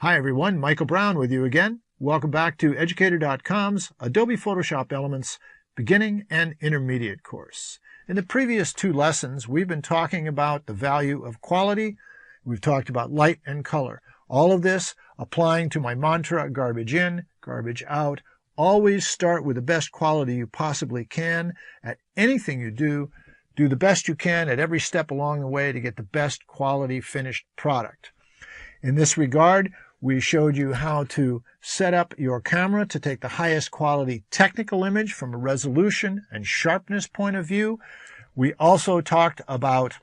Hi everyone, Michael Brown with you again. Welcome back to Educator.com's Adobe Photoshop Elements Beginning and Intermediate course. In the previous two lessons, we've been talking about the value of quality. We've talked about light and color. All of this applying to my mantra, garbage in, garbage out. Always start with the best quality you possibly can at anything you do. Do the best you can at every step along the way to get the best quality finished product. In this regard, we showed you how to set up your camera to take the highest quality technical image from a resolution and sharpness point of view. We also talked about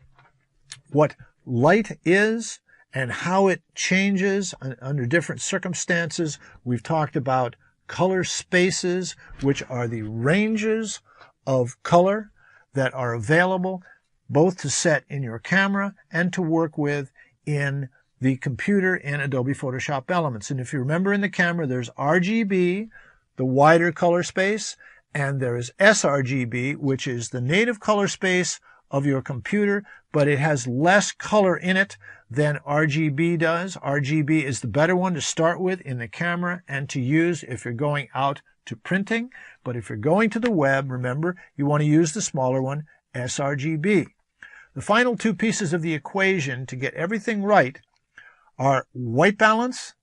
what light is and how it changes under different circumstances. We've talked about color spaces, which are the ranges of color that are available both to set in your camera and to work with in the computer in Adobe Photoshop Elements. And if you remember in the camera, there's RGB, the wider color space, and there is sRGB, which is the native color space of your computer, but it has less color in it than RGB does. RGB is the better one to start with in the camera and to use if you're going out to printing. But if you're going to the web, remember, you want to use the smaller one, sRGB. The final two pieces of the equation to get everything right are white balance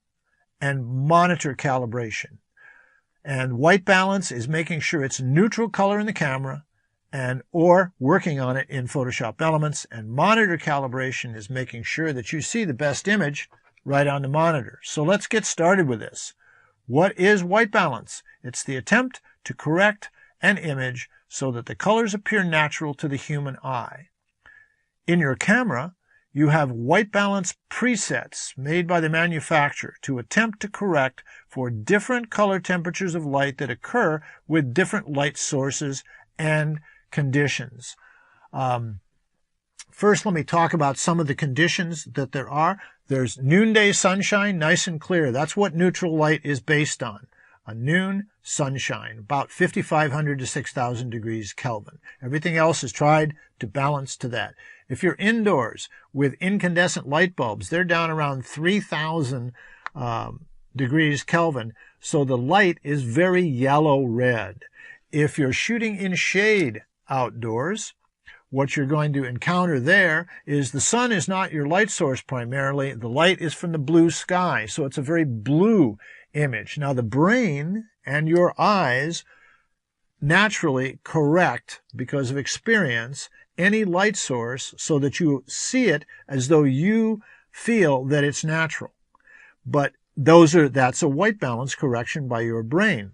and monitor calibration. And white balance is making sure it's neutral color in the camera or working on it in Photoshop Elements. And monitor calibration is making sure that you see the best image right on the monitor. So let's get started with this. What is white balance? It's the attempt to correct an image so that the colors appear natural to the human eye. In your camera, you have white balance presets made by the manufacturer to attempt to correct for different color temperatures of light that occur with different light sources and conditions. First, let me talk about some of the conditions that there are. There's noonday sunshine, nice and clear. That's what neutral light is based on. A noon sunshine, about 5,500 to 6,000 degrees Kelvin. Everything else is tried to balance to that. If you're indoors with incandescent light bulbs, they're down around 3,000 degrees Kelvin, so the light is very yellow-red. If you're shooting in shade outdoors, what you're going to encounter there is the sun is not your light source primarily. The light is from the blue sky, so it's a very blue image. Now, the brain and your eyes naturally correct, because of experience, any light source so that you see it as though you feel that it's natural. But that's a white balance correction by your brain.